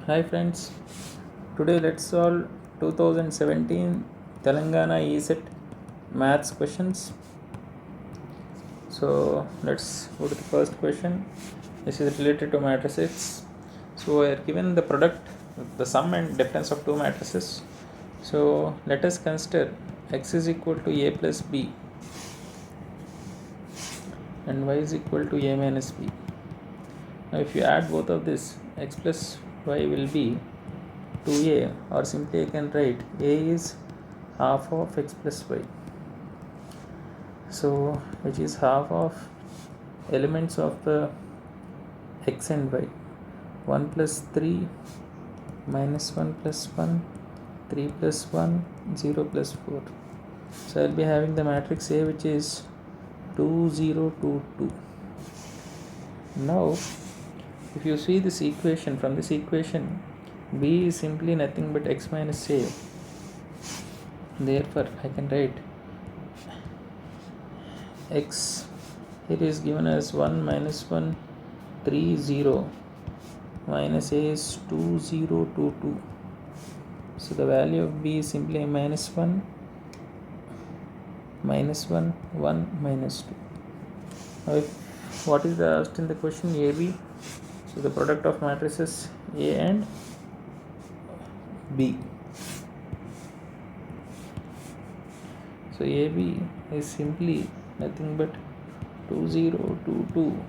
Hi friends, today let's solve 2017 Telangana ESET maths questions. So let's go to the first question. This is related to matrices. So we are given the product, the sum and difference of two matrices. So let us consider x is equal to a plus b and y is equal to a minus b. Now if you add both of this, x plus y will be 2a, or simply I can write a is half of x plus y, so which is half of elements of the x and y, 1 plus 3 minus 1 plus 1, 3 plus 1, 0 plus 4. So I'll be having the matrix A, which is 2 0 2 2. Now if you see this equation, from this equation b is simply nothing but x minus a. Therefore I can write x here is given as 1 minus 1 3 0 minus a is 2 0 2 2. So the value of b is simply minus 1 minus 1 1 minus 2. Now what is the asked in the question? AB. So the product of matrices A and B. So AB is simply nothing but 2 0 2 2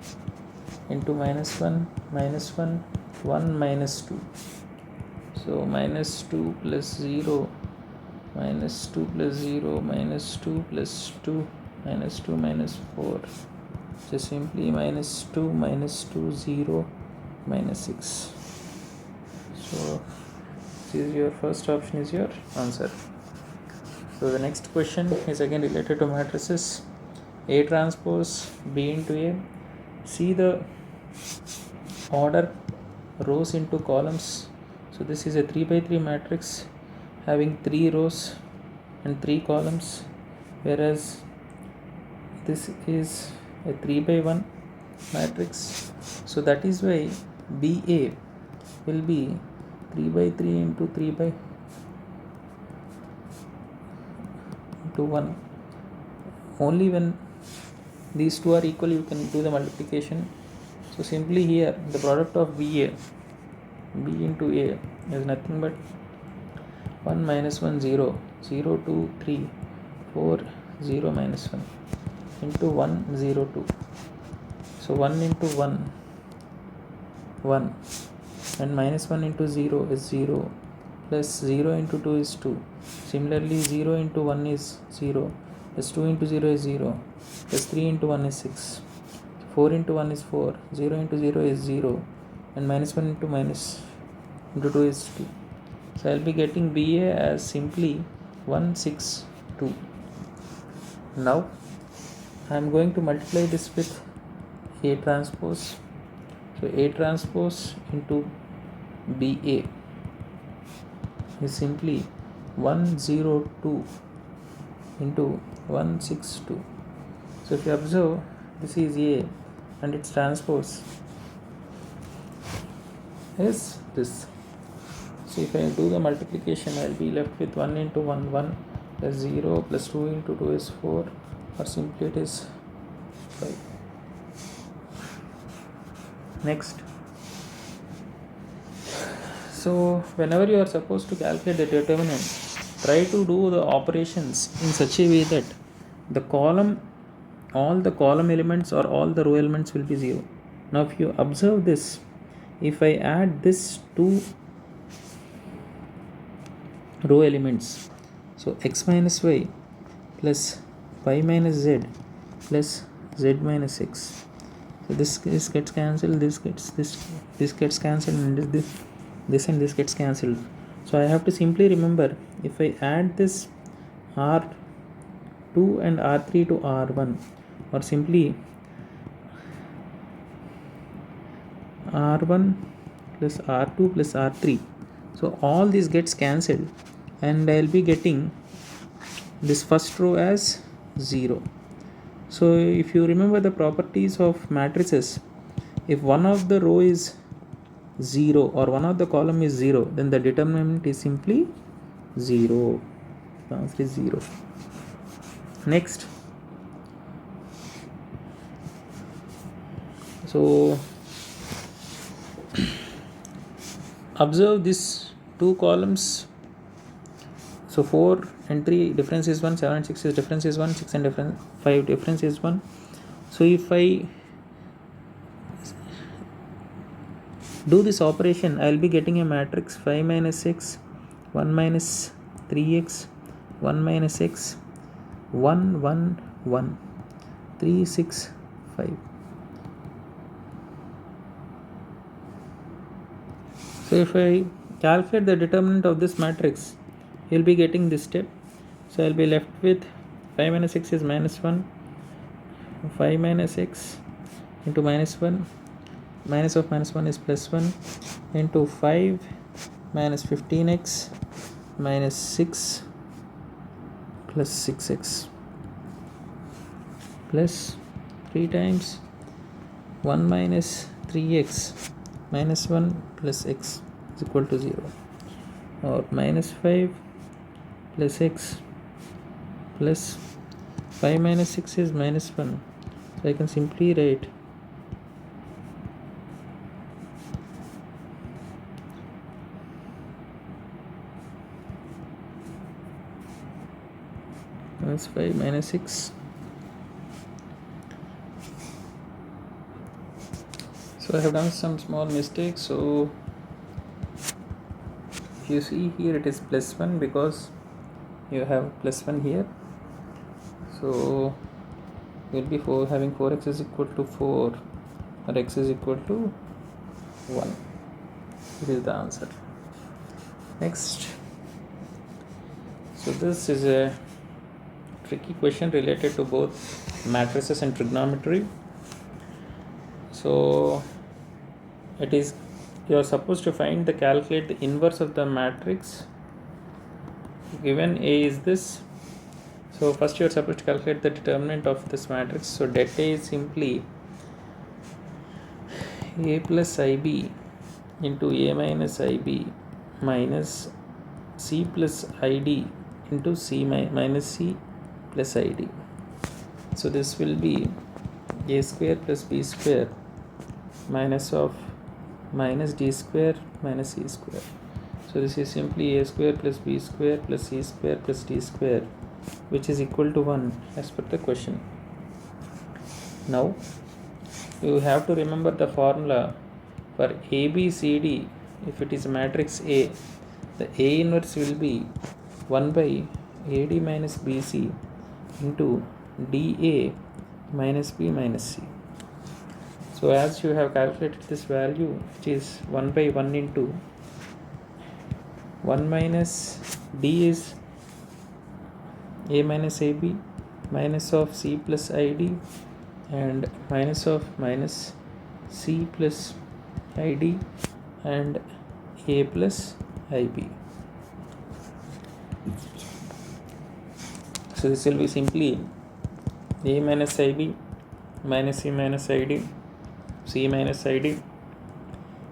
into minus 1 minus 1 1 minus 2. So minus 2 plus 0 minus 2 plus 0 minus 2 plus 2 minus 2 minus 4. So simply minus 2 minus 2 0 minus 6. So this is your first option is your answer. So the next question is again related to matrices. A transpose B into A. See the order rows into columns. So this is a 3 by 3 matrix having 3 rows and 3 columns, whereas this is a 3 by 1 matrix. So that is why BA will be 3 by 3 into 3 by into 1. Only when these two are equal you can do the multiplication. So simply here the product of B into A is nothing but 1 minus 1 0 0 2 3 4 0 minus 1 into 1 0 2. So 1 into 1 1 and minus 1 into 0 is 0 plus 0 into 2 is 2. Similarly 0 into 1 is 0 plus 2 into 0 is 0 plus 3 into 1 is 6. 4 into 1 is 4, 0 into 0 is 0 and minus 1 into 2 is 2. So I'll be getting BA as simply 1 6 2. Now I'm going to multiply this with A transpose. So A transpose into BA is simply 102 into 162. So if you observe, this is A and its transpose is this. So if I do the multiplication, I'll be left with 1 into 1 1 plus 0 plus 2 into 2 is 4, or simply it is 5. Next, so whenever you are supposed to calculate the determinant, try to do the operations in such a way that all the column elements or all the row elements will be 0. Now if you observe this, if I add this two row elements, so x minus y plus y minus z plus z minus x, so this gets cancelled, this gets cancelled, and this and this gets cancelled. So I have to simply remember, if I add this R2 and R3 to R1, or simply R1 plus R2 plus R3, so all this gets cancelled and I'll be getting this first row as 0. So if you remember the properties of matrices, if one of the row is 0 or one of the column is 0, then the determinant is simply 0. The answer is 0. Next, so observe these two columns. So 4 and 3 difference is 1, 7 and 6 is difference is 1, 6 and 5 difference is 1. So if I do this operation, I will be getting a matrix 5 minus x, 1 minus 3x, 1 minus x, 1 1 1, 3 6 5. So if I calculate the determinant of this matrix, you will be getting this step. So I will be left with 5 minus x is minus 1, 5 minus x into minus 1, minus of minus 1 is plus 1, into 5 minus 15x minus 6 plus 6x plus 3 times 1 minus 3x minus 1 plus x is equal to 0, or minus 5 plus x plus 5 minus 6 is minus 1. So I can simply write minus 5 minus 6. So I have done some small mistakes. So if you see here, it is plus 1 because you have plus 1 here. So you will be having 4x is equal to 4 or x is equal to 1. This is the answer. Next, so this is a tricky question related to both matrices and trigonometry. So it is, you are supposed to calculate the inverse of the matrix given A is this. So first you are supposed to calculate the determinant of this matrix. So det A is simply A plus IB into A minus IB minus C plus ID into C minus C plus ID. So this will be A square plus B square minus of minus D square minus C square. So this is simply A square plus B square plus C square plus D square, which is equal to 1 as per the question. Now you have to remember the formula for ABCD. If it is matrix A, the A inverse will be 1 by AD minus BC into DA minus B minus C. So as you have calculated this value, which is 1 by 1 into 1 minus D is A minus AB minus of C plus ID and minus of minus C plus ID and A plus IB. So this will be simply A minus IB minus C minus ID, C minus ID,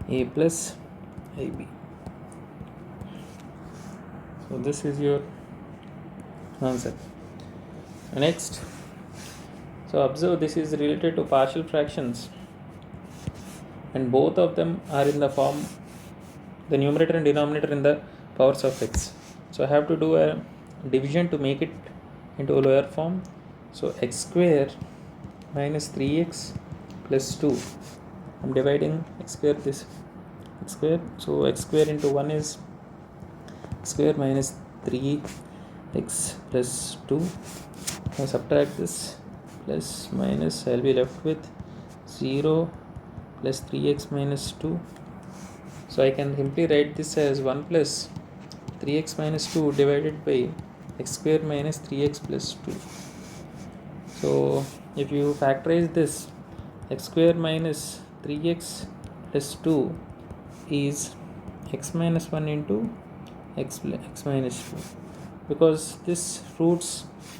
A plus IB. So this is your answer. Next, so observe, this is related to partial fractions and both of them are in the form, the numerator and denominator in the powers of x. So I have to do a division to make it into a lower form. So x square minus 3x plus 2, I'm dividing x square this x square. So x square into 1 is x square minus 3x plus 2. Now subtract this plus minus, I will be left with 0 plus 3x minus 2. So I can simply write this as 1 plus 3x minus 2 divided by x square minus 3x plus 2. So if you factorize this, x square minus 3x plus 2 is x minus 1 into x minus 2, because this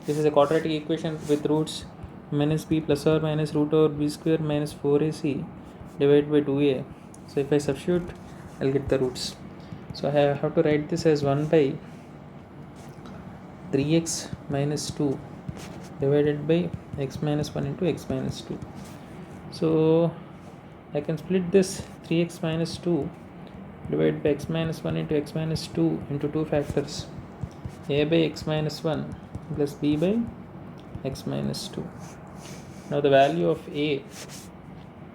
is a quadratic equation with roots minus b plus or minus root over b square minus 4ac divided by 2a. So if I substitute, I'll get the roots. So I have to write this as 1 by 3x minus 2 divided by x minus 1 into x minus 2. So I can split this 3x minus 2 divided by x minus 1 into x minus 2 into two factors, a by x minus 1 plus b by x minus 2. Now the value of a,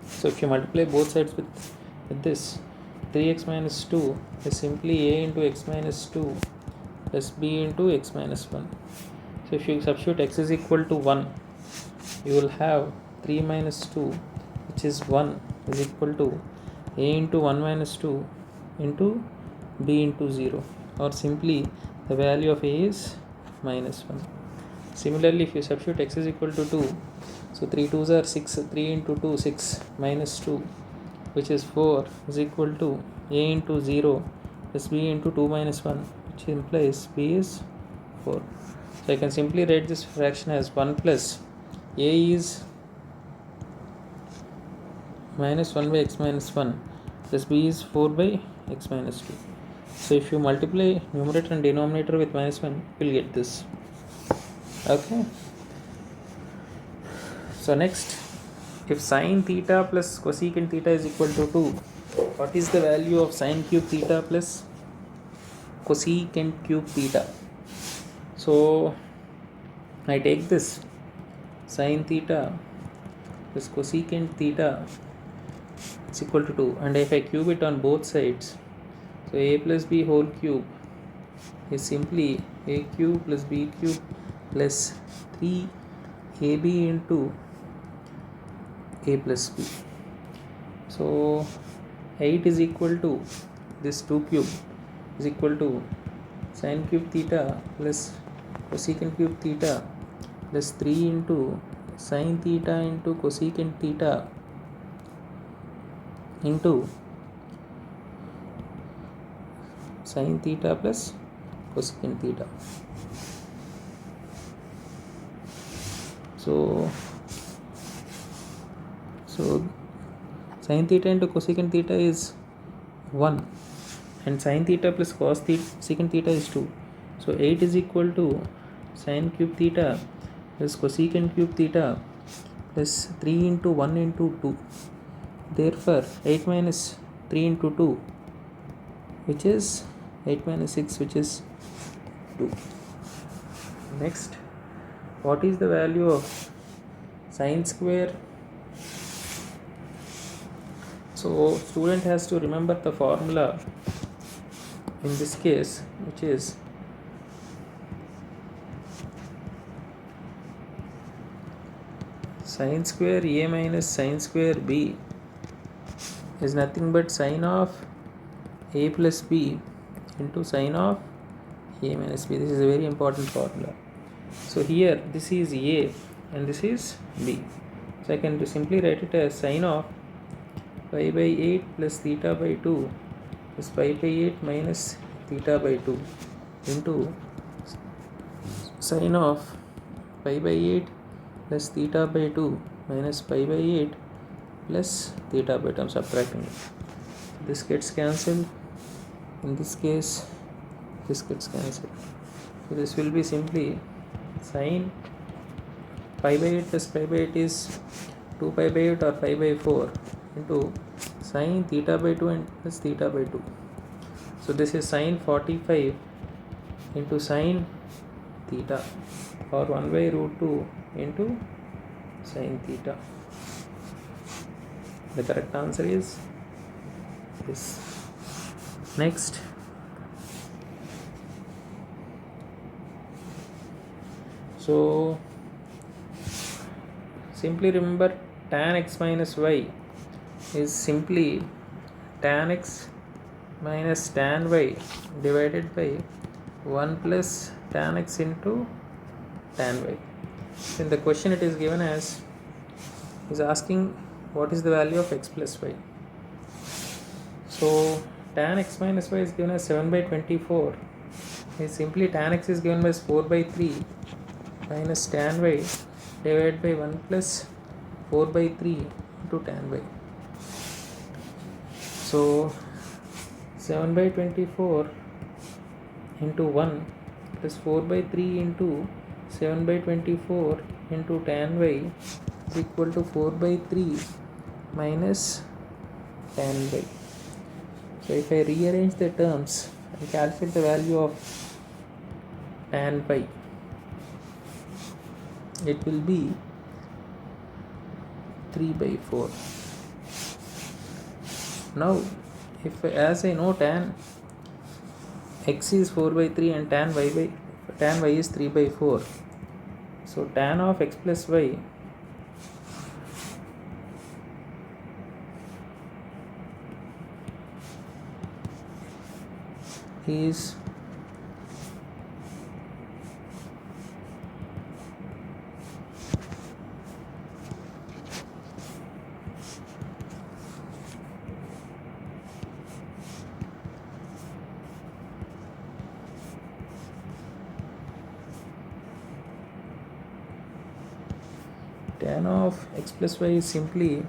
so if you multiply both sides with this, 3x minus 2 is simply a into x minus 2 plus b into x minus 1. So if you substitute x is equal to 1, you will have 3 minus 2, which is 1, is equal to a into 1 minus 2 into b into 0, or simply the value of a is minus 1. Similarly, if you substitute x is equal to 2, so 3 2s are 6, 3 into 2 6 minus 2, which is 4, is equal to a into 0 plus b into 2 minus 1, which implies b is 4. So I can simply write this fraction as 1 plus a is minus 1 by x minus 1 plus b is 4 by x minus 2. So if you multiply numerator and denominator with minus 1, you will get this. Okay. So next, if sine theta plus cosecant theta is equal to 2, what is the value of sine cube theta plus cosecant cube theta? So I take this sine theta plus cosecant theta is equal to 2, and if I cube it on both sides, so a plus b whole cube is simply a cube plus b cube plus 3ab into a plus b. So 8 is equal to this 2 cube is equal to sine cube theta plus cosecant cube theta plus 3 into sine theta into cosecant theta into sine theta plus cosecant theta. So sine theta into cosecant theta is 1, and sine theta plus cosecant theta is 2. So 8 is equal to sine cube theta plus cosecant cube theta plus 3 into 1 into 2. Therefore 8 minus 3 into 2, which is 8 minus 6, which is 2. Next, what is the value of sine square? So student has to remember the formula in this case, which is sine square a minus sine square b is nothing but sine of a plus b into sine of a minus b. This is a very important formula. So here this is a and this is b. So I can simply write it as sine of pi by 8 plus theta by 2 plus pi by 8 minus theta by 2 into sine of pi by 8 plus theta by 2 minus pi by 8 plus theta by 2. I am subtracting it. This gets cancelled. In this case, this gets cancelled. So this will be simply sine pi by 8 plus pi by 8 is 2 pi by 8 or pi by 4 into sine theta by 2 and plus theta by 2. So this is sine 45 into sine theta, or 1 by root 2 into sine theta. The correct answer is this. Next, so simply remember tan x minus y is simply tan x minus tan y divided by 1 plus tan x into tan y. In the question it is given as, is asking what is the value of x plus y. So tan x minus y is given as 7 by 24. Is simply tan x is given as 4 by 3 minus tan y divided by 1 plus 4 by 3 into tan y. So 7 by 24 into 1 plus 4 by 3 into 7 by 24 into tan y is equal to 4 by 3 minus tan y. So if I rearrange the terms and calculate the value of tan y, it will be 3 by 4. Now if as I know tan x is 4 by 3 and tan y is 3 by 4, so tan of x plus y is tan of x plus y is simply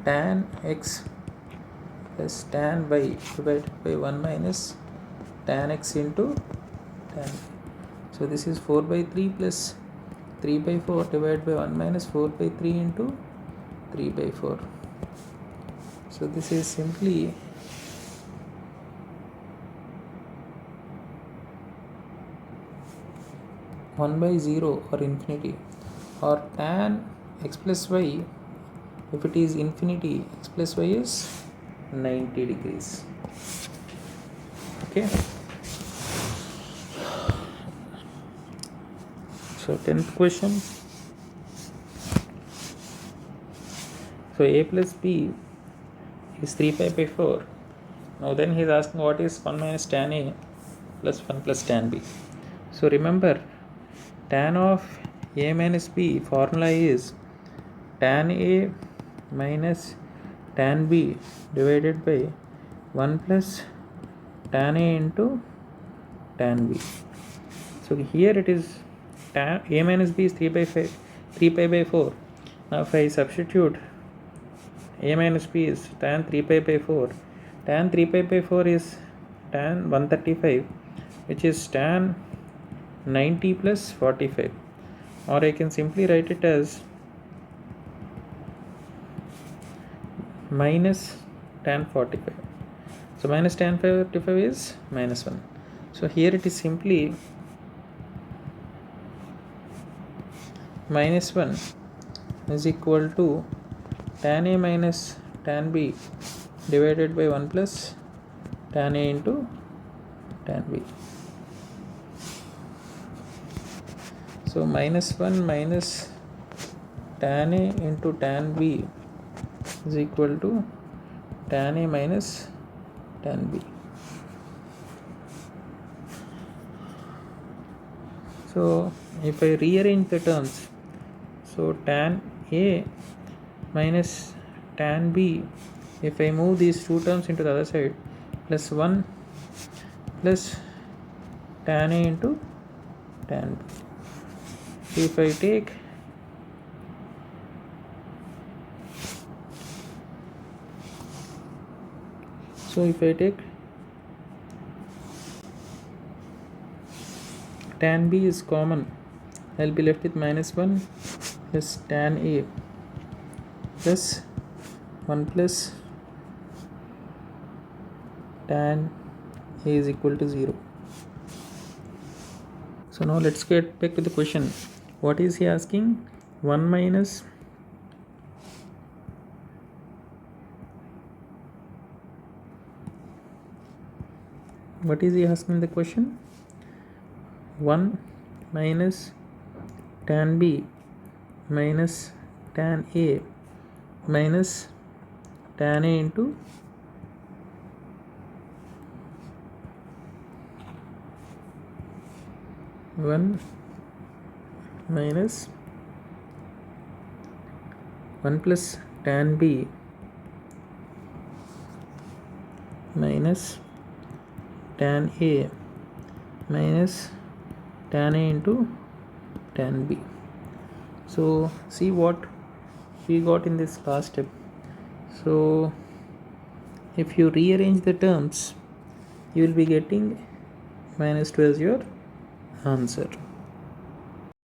tan x plus tan y divided by 1 minus tan x into tan y. So this is 4 by 3 plus 3 by 4 divided by 1 minus 4 by 3 into 3 by 4. So this is simply 1 by 0 or infinity, or tan x plus y, if it is infinity, x plus y is 90 degrees. Okay, so 10th question. So a plus b is 3 pi by 4. Now then he is asking what is 1 minus tan a plus 1 plus tan b. So remember, tan of a minus b formula is tan a minus tan b divided by 1 plus tan a into tan b. So here it is tan a minus b is 3 pi by 4. Now if I substitute a minus b is tan 3 pi by 4, tan 3 pi by 4 is tan 135, which is tan 90 plus 45, or I can simply write it as minus tan 45. So minus tan 45 is minus 1. So here it is simply minus 1 is equal to tan a minus tan b divided by 1 plus tan a into tan b. So minus 1 minus tan a into tan b is equal to tan a minus tan b. So if I rearrange the terms, so tan a minus tan b, if I move these two terms into the other side, plus 1 plus tan a into tan b. If I take tan b is common, I'll be left with minus 1 plus tan a plus 1 plus tan a is equal to 0. So now let's get back to the question. What is he asking? 1 minus what is he asking in the question? 1 minus tan b minus tan a minus tan a into one minus 1 plus tan b minus tan a minus tan a into tan b. So see what we got in this last step. So If you rearrange the terms, you will be getting minus 2 as your answer.